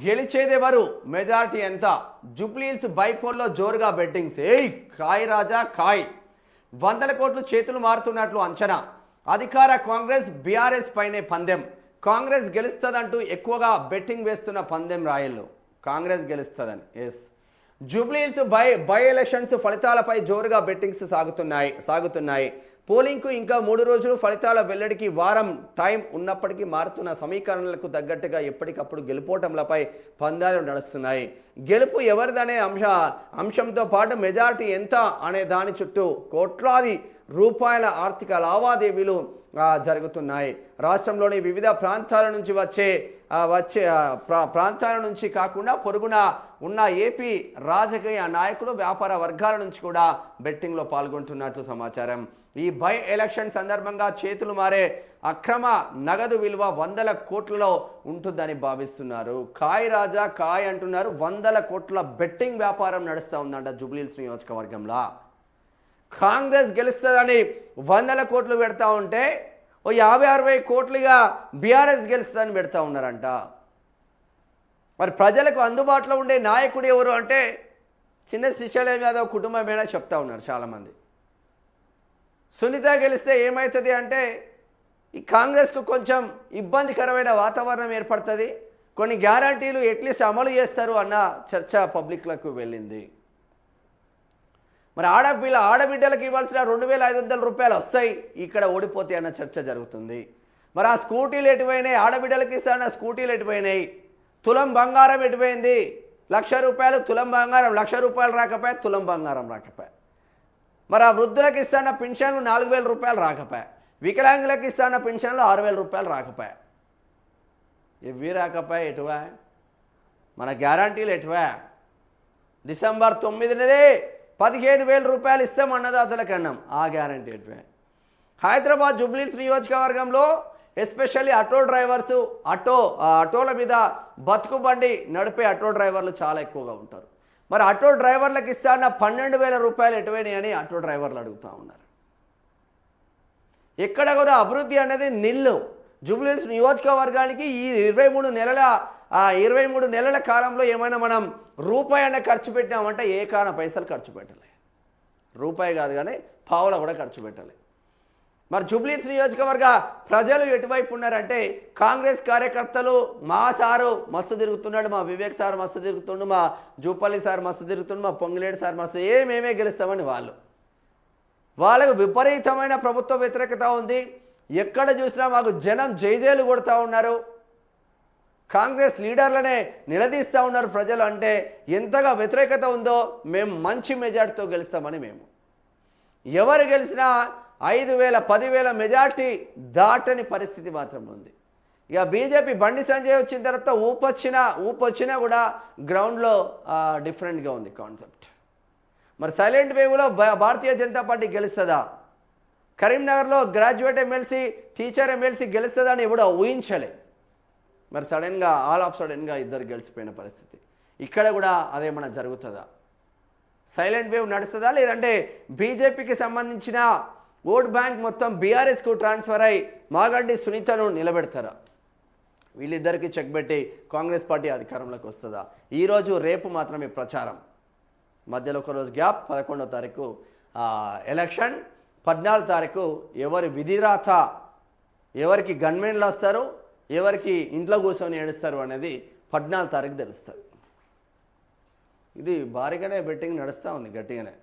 గెలిచేదెవరు majority ఎంత జూబ్లీహిల్స్ బైపోల్లో జోరుగా bettings కాయ్ రాజా కాయ్ వందల కోట్లు చేతులు మారుతున్నట్లు అంచనా అధికార కాంగ్రెస్ బీఆర్ఎస్ పైనే పందెం కాంగ్రెస్ గెలుస్తదంటూ ఎక్కువగా బెట్టింగ్ వేస్తున్న పందెం రాయల్లో కాంగ్రెస్ గెలుస్తదని ఎస్ జూబ్లీహిల్స్ బై ఎలక్షన్స్ ఫలితాలపై జోరుగా బెట్టింగ్స్ సాగుతున్నాయి పోలింగ్కు ఇంకా 3 రోజులు ఫలితాల వెల్లడికి వారం టైం ఉన్నప్పటికీ మారుతున్న సమీకరణలకు తగ్గట్టుగా ఎప్పటికప్పుడు గెలుపోటంలపై పందాలు నడుస్తున్నాయి గెలుపు ఎవరిదనే అంశంతో పాటు మెజారిటీ ఎంత అనే దాని చుట్టూ కోట్లాది రూపాయల ఆర్థిక లావాదేవీలు జరుగుతున్నాయి రాష్ట్రంలోని వివిధ ప్రాంతాల నుంచి వచ్చే ప్రాంతాల నుంచి కాకుండా పొరుగున ఉన్న ఏపీ రాజకీయ నాయకులు వ్యాపార వర్గాల నుంచి కూడా బెట్టింగ్లో పాల్గొంటున్నట్లు సమాచారం ఈ బై ఎలక్షన్ సందర్భంగా చేతులు మారే అక్రమ నగదు విలువ వందల కోట్లలో ఉంటుందని భావిస్తున్నారు కాయ్ రాజా కాయ్ అంటున్నారు వందల కోట్ల బెట్టింగ్ వ్యాపారం నడుస్తూ ఉందంట జూబ్లీహిల్స్ నియోజకవర్గంలో కాంగ్రెస్ గెలుస్తుందని వందల కోట్లు పెడతా ఉంటే ఓ 50-60 కోట్లుగా బీఆర్ఎస్ గెలుస్తుందని పెడతా ఉన్నారంట మరి ప్రజలకు అందుబాటులో ఉండే నాయకుడు ఎవరు అంటే చిన్న శ్రీశైలం యాదవ్ కుటుంబమేనా చెప్తా ఉన్నారు చాలామంది సునీత గెలిస్తే ఏమవుతుంది అంటే ఈ కాంగ్రెస్కు కొంచెం ఇబ్బందికరమైన వాతావరణం ఏర్పడుతుంది కొన్ని గ్యారంటీలు అట్లీస్ట్ అమలు చేస్తారు అన్న చర్చ పబ్లిక్లకు వెళ్ళింది మరి ఆడబిడ్డలకు ఇవ్వాల్సిన 2,500 రూపాయలు వస్తాయి ఇక్కడ ఓడిపోతాయి అన్న చర్చ జరుగుతుంది మరి ఆ స్కూటీలు ఎటుపోయినాయి ఆడబిడ్డలకి ఇస్తాన స్కూటీలు ఎటుపోయినాయి తులం బంగారం ఎటుపోయింది 1,00,000 రూపాయలు తులం బంగారం 1,00,000 రూపాయలు రాకపోయా తులం బంగారం రాకపోయా మరి ఆ వృద్ధులకు ఇస్తాన పెన్షన్లు 4,000 రూపాయలు రాకపోయా వికలాంగులకు ఇస్తాన పెన్షన్లు 6,000 రూపాయలు రాకపోయా ఇవి రాకపోయా ఎటువా మన గ్యారంటీలు ఎటువా డిసెంబర్ 9నే 15,000 రూపాయలు ఇస్తాం అన్నదాతలకు అన్నాం ఆ గ్యారంటీ ఎటువా హైదరాబాద్ జూబ్లీహిల్స్ నియోజకవర్గంలో ఎస్పెషల్లీ ఆటో డ్రైవర్స్ ఆటోల మీద బతుకు బండి నడిపే ఆటో డ్రైవర్లు చాలా ఎక్కువగా ఉంటారు మరి ఆటో డ్రైవర్లకు ఇస్తాన 12,000 రూపాయలు ఎటువైనాయి అని ఆటో డ్రైవర్లు అడుగుతూ ఉన్నారు ఎక్కడ కూడా అభివృద్ధి అనేది నిల్లు జూబ్లీహిల్స్ నియోజకవర్గానికి ఈ 23 నెలల కాలంలో ఏమైనా మనం రూపాయి అన్న ఖర్చు పెట్టామంటే ఏ కారణ పైసలు ఖర్చు పెట్టలే రూపాయి కాదు కానీ పావుల కూడా ఖర్చు పెట్టలే మరి జూబ్లీహిల్స్ నియోజకవర్గ ప్రజలు ఎటువైపు ఉన్నారంటే కాంగ్రెస్ కార్యకర్తలు మా సారు మస్తు తిరుగుతున్నాడు మా వివేక్ సార్ మస్తు తిరుగుతుండు మా జూపల్లి సార్ మస్తు తిరుగుతుండు మా పొంగిలేడు సార్ మస్తు మేమే గెలుస్తామని వాళ్ళకు విపరీతమైన ప్రభుత్వ వ్యతిరేకత ఉంది ఎక్కడ చూసినా మాకు జనం జైజేలు కొడుతూ ఉన్నారు కాంగ్రెస్ లీడర్లనే నిలదీస్తూ ఉన్నారు ప్రజలు అంటే ఎంతగా వ్యతిరేకత ఉందో మేము మంచి మెజార్టీతో గెలుస్తామని మేము ఎవరు గెలిచినా 5,000 10,000 మెజార్టీ దాటని పరిస్థితి మాత్రం ఉంది ఇక బీజేపీ బండి సంజయ్ వచ్చిన తర్వాత ఊపొచ్చినా కూడా గ్రౌండ్లో డిఫరెంట్గా ఉంది కాన్సెప్ట్ మరి సైలెంట్ వేవ్లో భారతీయ జనతా పార్టీ గెలుస్తుందా కరీంనగర్లో గ్రాడ్యుయేట్ ఎమ్మెల్సీ టీచర్ ఎమ్మెల్సీ గెలుస్తుందని ఎవడో ఊహించలే మరి సడన్గా ఇద్దరు గెలిచిపోయిన పరిస్థితి ఇక్కడ కూడా అదేమన్నా జరుగుతుందా సైలెంట్ వేవ్ నడుస్తుందా లేదంటే బీజేపీకి సంబంధించిన ఓట్ బ్యాంక్ మొత్తం బీఆర్ఎస్కు ట్రాన్స్ఫర్ అయి మాగంటి సునీతను నిలబెడతారా వీళ్ళిద్దరికి చెక్ పెట్టి కాంగ్రెస్ పార్టీ అధికారంలోకి వస్తుందా ఈరోజు రేపు మాత్రమే ప్రచారం మధ్యలో ఒక రోజు గ్యాప్ 11వ తారీఖు ఎలక్షన్ 14వ తారీఖు ఎవరి విధిరాత ఎవరికి గన్మెన్లు వస్తారు ఎవరికి ఇంట్లో కూర్చొని ఏడుస్తారు అనేది 14వ తారీఖు తెలుస్తుంది ఇది భారీగానే బెట్టింగ్ నడుస్తూ ఉంది గట్టిగానే